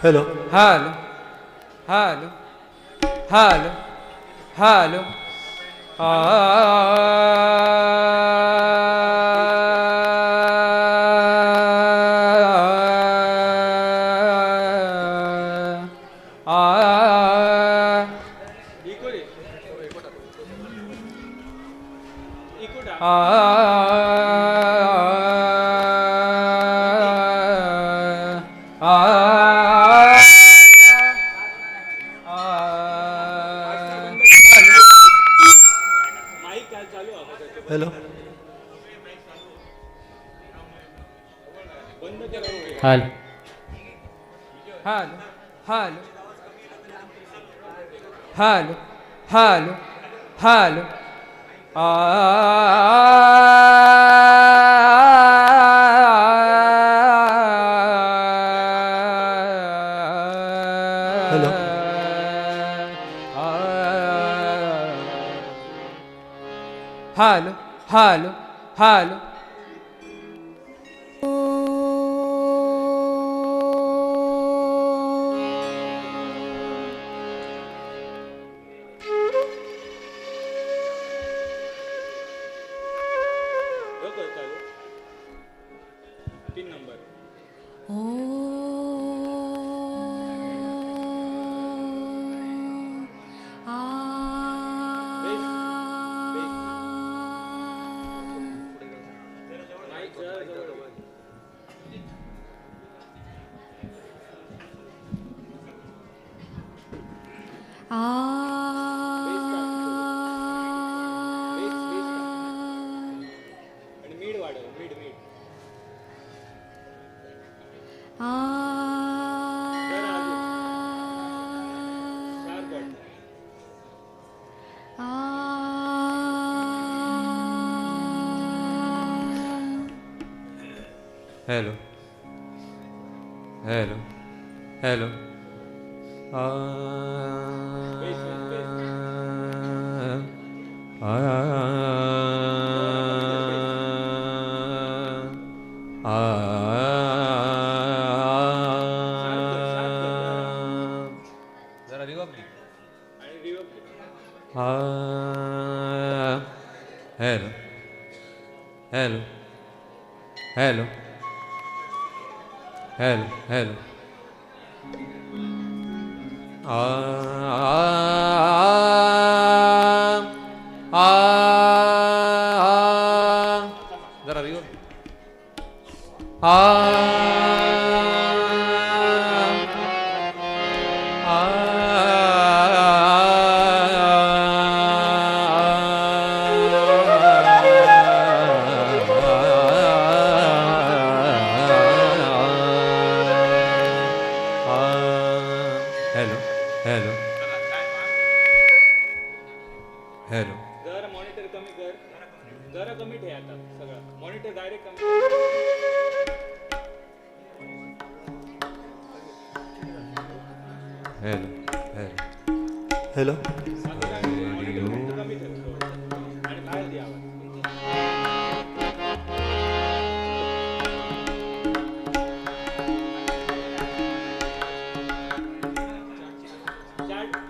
Hello hello hello hello hello hello hello hello hello hello hello hello hello hello hello hello hello hello hello Hello, hello, hello. जरा reverb घे. Hello, hello, hello, hello, hello. जरा reverb. Hello hello hello जरा monitor कमी कर, जरा कमी ठेव आता सगळं मॉनिटर डायरेक्ट कमी हॅलो हॅलो हॅलो मॉनिटर फक्त कमी ठेव आणि बाहेर दे आवाज.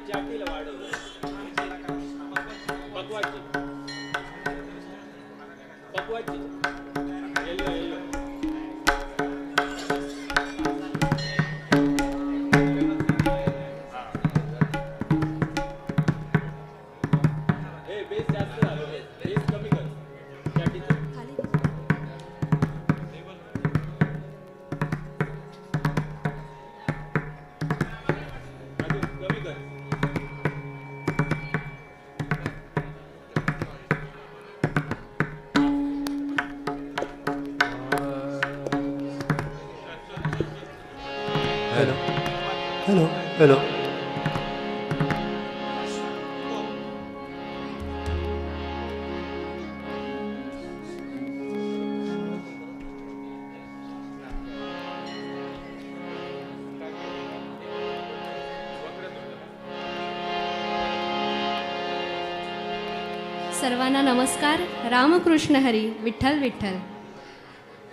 चाटीला वाढव पकवाची पकवाची yellow yellow hello hello hello सर्वांना नमस्कार. रामकृष्ण हरी. विठ्ठल विठ्ठल.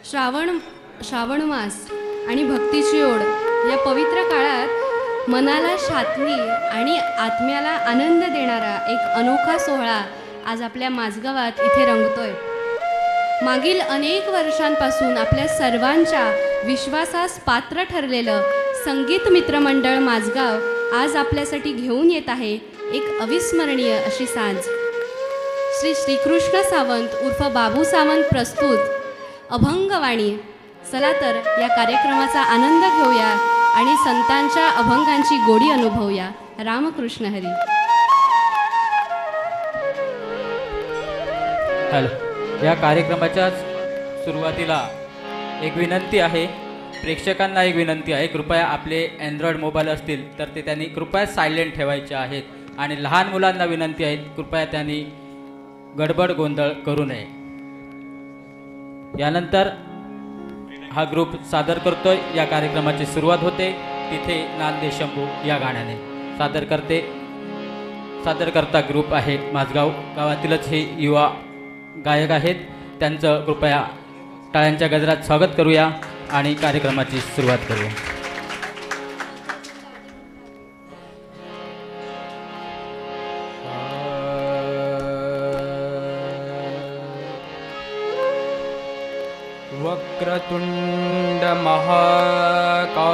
श्रावण मास आणि भक्तीची ओढ या पवित्र काळात मनाला शांती आणि आत्म्याला आनंद देणारा एक अनोखा सोहळा आज आपल्या माझगावात इथे रंगतोय. मागील अनेक वर्षांपासून आपल्या सर्वांच्या विश्वासास पात्र ठरलेलं संगीत मित्रमंडळ माझगाव आज आपल्यासाठी घेऊन येत आहे एक अविस्मरणीय अशी सांज. श्री श्रीकृष्ण सावंत उर्फ बाबू सावंत प्रस्तुत अभंगवाणी. चला तर या कार्यक्रमाचा आनंद घेऊया आणि संतांच्या अभंगांची गोडी अनुभवूया. रामकृष्ण हरी. हॅलो. या कार्यक्रमाच्या सुरुवातीला एक विनंती आहे, प्रेक्षकांना एक विनंती आहे, कृपया आपले अँड्रॉइड मोबाईल असतील तर ते त्यांनी कृपया सायलेंट ठेवायचे आहेत आणि लहान मुलांना विनंती आहे कृपया त्यांनी गडबड गोंधळ करू नये. यानंतर हा ग्रुप सादर करतोय. या कार्यक्रमाची सुरुवात होते तिथे नांदे शंभू या गाण्याने. सादरकर्ता ग्रुप आहे माझगाव गावातीलच हे युवा गायक आहेत. त्यांचं कृपया टाळ्यांच्या गजरात स्वागत करूया आणि कार्यक्रमाची सुरुवात करूया. वक्रतुंड महाकाय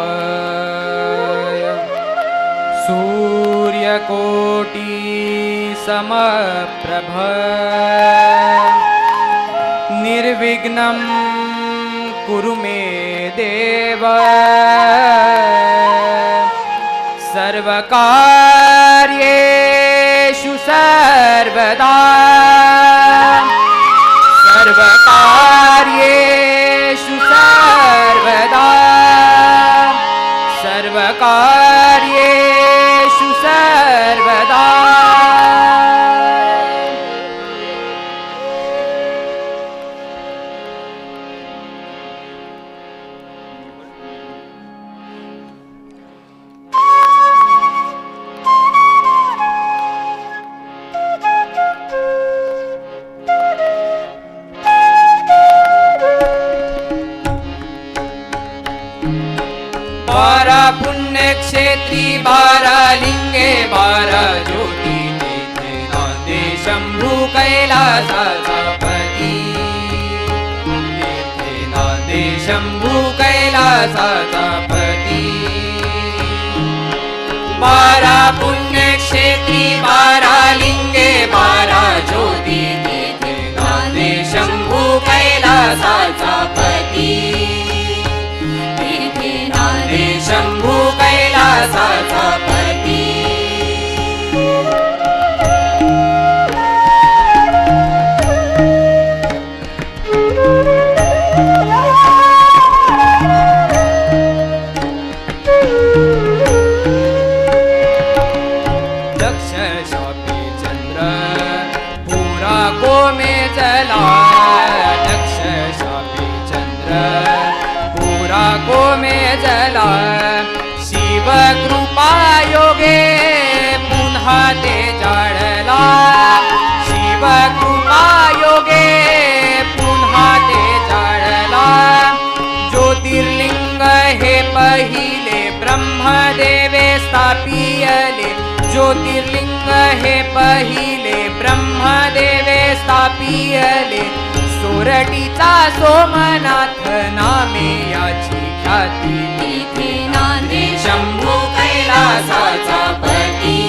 सूर्यकोटि समप्रभ निर्विघ्नं कुरु मे देव सर्वकार्येषु सर्वदा सर्वकार्येषु सर्वदा सर्वकार्येषु सर्वदा. पुण्यक्षेत्री बारा लिंगे बारा ज्योती तिथे नांदे शंभू कैलासाचा पती. तिथे नांदे शंभू कैलासाचा पती. बारा पुण्यक्षेत्री बारा लिंगे बारा ज्योती तिथे नांदे शंभू कैलासाचा पती. शंभू कैलासाचा पती. दक्ष शापी चंद्र पूरा को में जला. दक्ष शापी चंद्र पूरा को में जला. शिव कृपा योगे पुन्हा ते जाळला. शिव कृपा योगे पुन्हा ते जाळला. ज्योतिर्लिंग हे पहिले ब्रह्मदेवे स्थापियले. ज्योतिर्लिंग हे पहिले ब्रह्मदेवे स्थापियले. सोरटीचा सोमनाथ नामे याची ख्याती. तिथे नांदे शंभू कैलासाचा पती.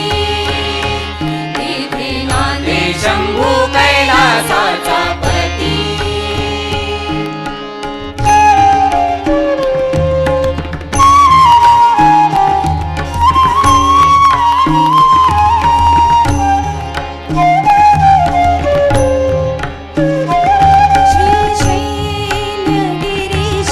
तिथे नांदे शंभू कैलासाचा पती. श्रीशैलगिरीश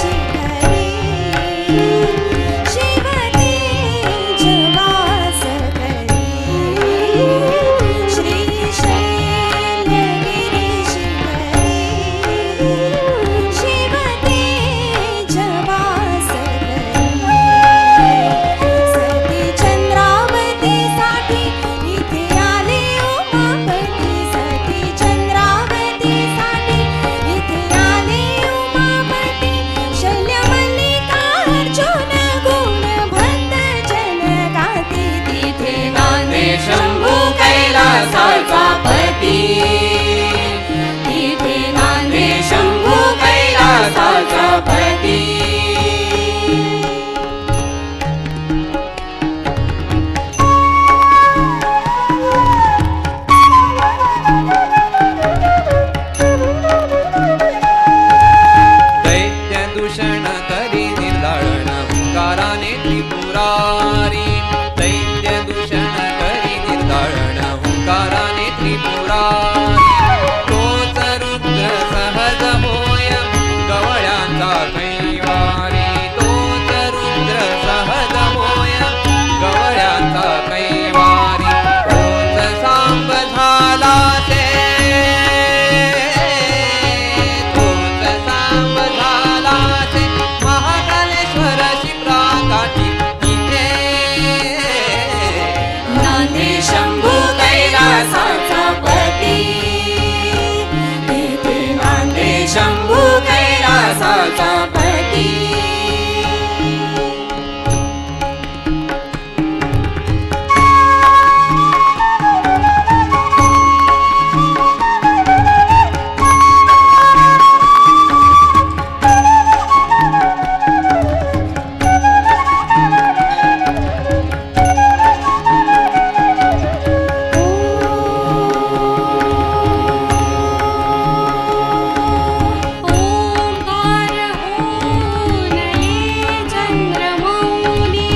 ओंकार होऊन ये चंद्रमौली,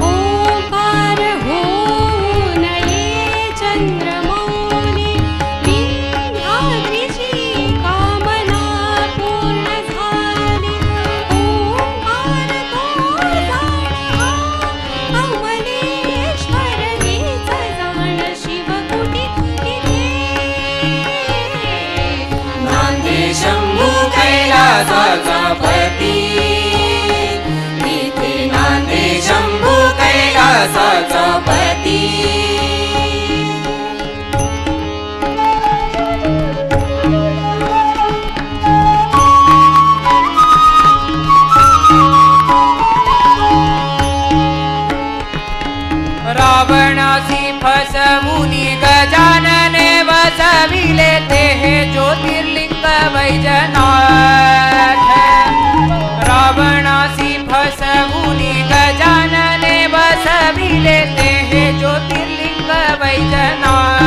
ओंकार होऊन ये चंद्रमौली, विंध्याद्रीची कामना पूर्ण झाली. ओंकार तो जाण अमलेश्वर हीच जाण शिवकुटी तिथे. नांदे शंभू कैलासाचा पती, तिथे नांदे शंभू कैलासाचा पती. रावणासी फसवुनी गजानने वसविले ते हे ज्योतिर्लिंग वैजनाथ. रावणासी फसवुनी गजानने वसविले ते हे ज्योतिर्लिंग वैजनाथ.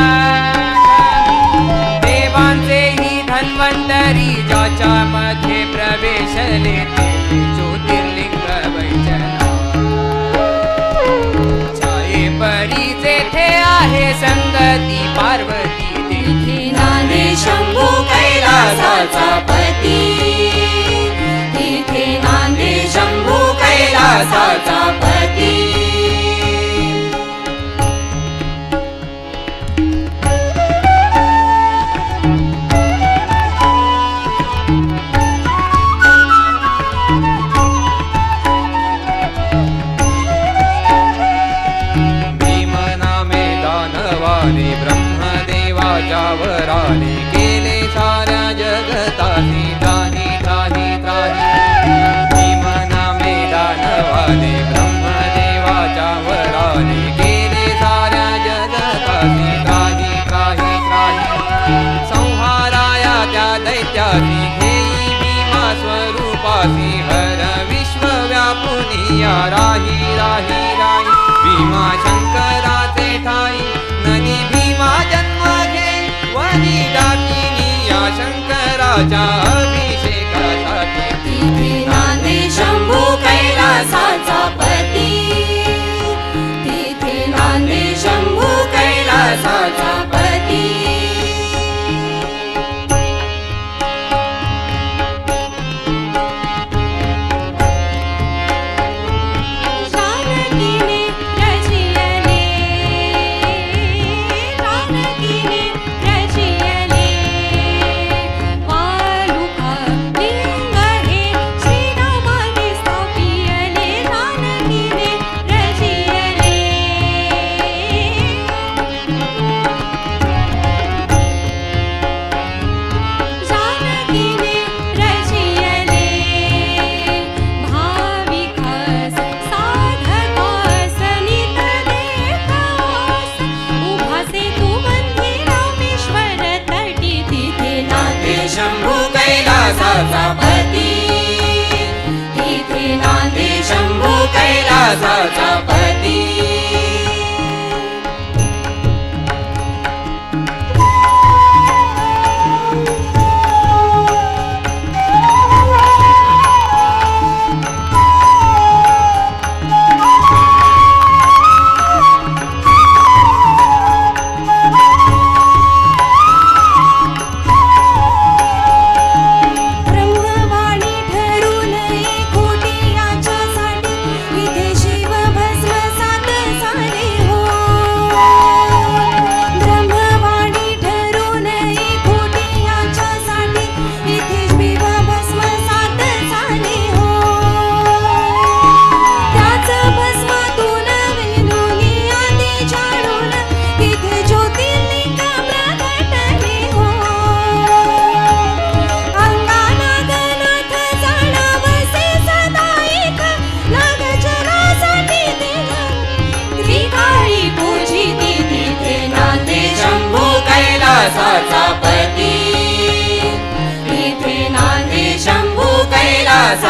देवांचेही धन्वंतरी ज्याच्या मध्ये प्रवेशले ते हे ज्योतिर्लिंग वैजनाथ. परी जेथे आहे संगती पार्वती तिथे नांदे शंभू कैलासाचा पती, तिथे नांदे शंभू कैलासाचा पती. ब्रह्मदेवाच्या वराने केले साऱ्या जगतासी त्राही त्राही त्राही. भीमनामे दानवाने ब्रह्मदेवाच्या वराने केले साऱ्या जगतासी त्राही त्राही त्राही. संहाराया त्या दैत्यासी घेई भीमा स्वरूपासी हर विश्व व्यापुनिया राही राही राही. भीमा शंकराचे ठाई नदी भीमा जन्म घे वनी डाकिनी या शंकराच्या अभिषेकासाठी. तिथे नांदे शंभू कैलासाचा पती, तिथे नांदे शंभू कैलासाचा पती. जानकीने रचियले, जानकीने रचियले, वालुका लिंग हे श्रीरामाने स्थापियले. जानकीने रचियले, जानकीने रचियले. भाविकास साधकास नित देखास, उभासे तू बंधी रामेश्वर तटी. तिथे नांदे शंभू कैलासाचा पती, तिथे नांदे शंभू कैलासाचा पती. ब्रह्मवाणी ठरून खोटी याच्यासाठी, इथे शिव भस्म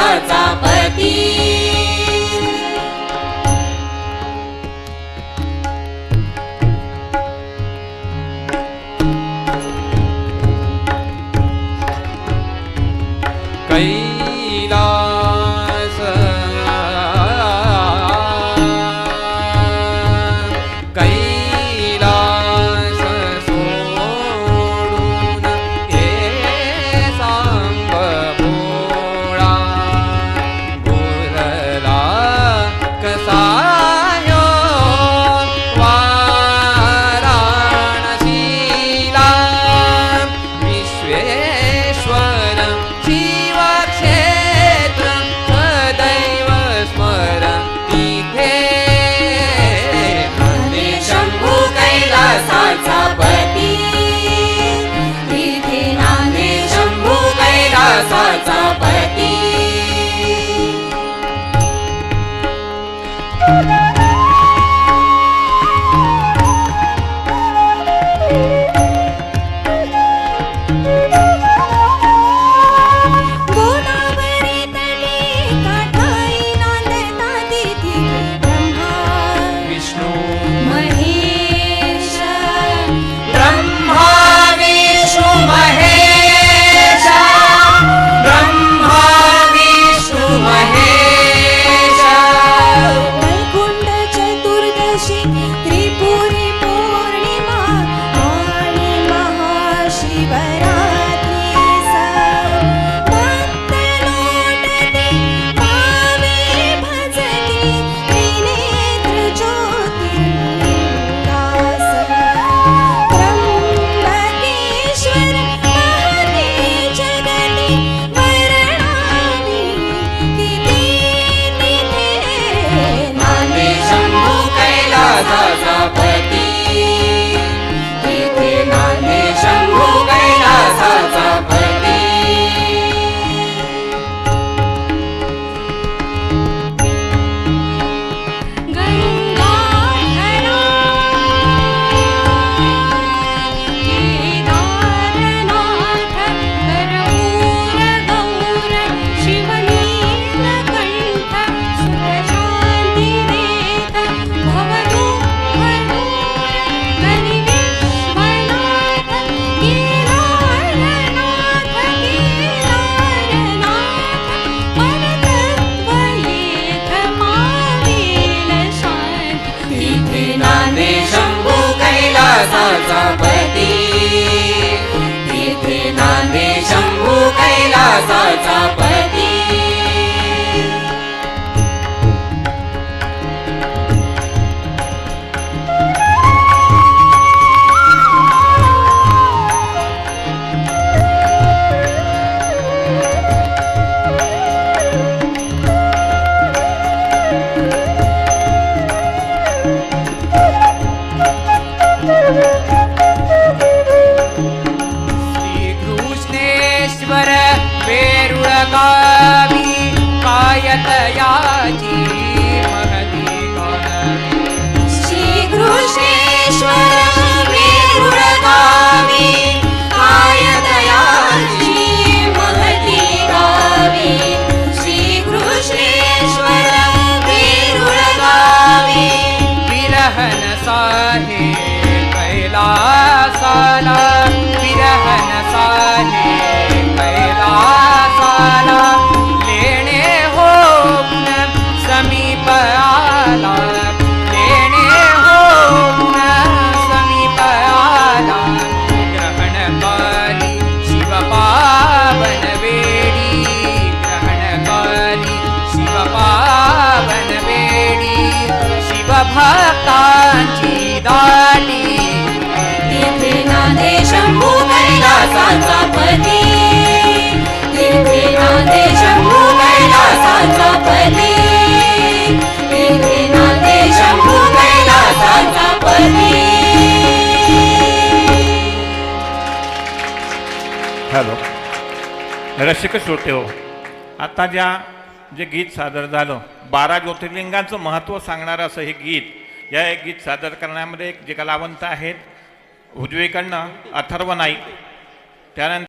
कैलासाचा पती कैलास कैलास सोडून ये सांब भोळा बोलला कसा ह्यो वाराणसीला विश्वेश्वर शिवक्षेत्र सदैव स्मरण तिथे शंभू कैलासाचा पती तिथे नांदे शंभू कैलासाचा पती गोदावरी तटी काठाई नांदता तिथे ब्रह्मा विष्णू महेश ब्रह्मा विष्णु महेश ब्रह्मा विष्णु महेश वैकुंठ चतुर्दशी त्रिपुरी पौर्णिमा आणि महाशिवरात्री भक्त लोटते पावे भजती त्रिनेत्र ज्योतिर्लिंगास त्र्यंबकेश्वर महते जगती वर्णावी किती तिथे नांदे शंभू कैलासाचा पती तिथे नांदे शंभू कैलासाचा पती गंगाधरा केदारनाथ कर्पूर गौर शिवनीलकंठ सुखशांतिरेत भवदुःखदूर गणविश्वनाथ केदारनाथ परतत्वयेक पावेल शांती तिथे नांदे शंभू कैलासाचा पती तिथे नांदे शंभू कैलासाचा पती श्रीकृष्णेश्वर वेरुळ गावी कायतयाची महती गावी श्रीकृष्णेश्वर वेरुळ गावी कायदयाची महती गावी श्रीकृष्णेश्वर वेरुळ गावी विरहन साहे कैलासाला विरहन साहे कैलासाला लेणे होऊन समीप आला लेणे होऊन समीप आला ग्रहण काली शिव पावन वेडी ग्रहण काली शिव पावन वेडी शिव भक्तांची दाटी तिथे नांदे शंभू कैलासाचा पती तिथे नांदे शंभू कैलासाचा पती तिथे नांदे शंभू कैलासाचा पती हॅलो रसिक श्रोते हो, आता जे गीत सादर झालं 12 ज्योतिर्लिंगांचं महत्त्व सांगणारं असं हे गीत, या एक गीत सादर करण्यामध्ये जे कलावंत आहेत उजवीकडनं अथर्व नाईक, त्यानंतर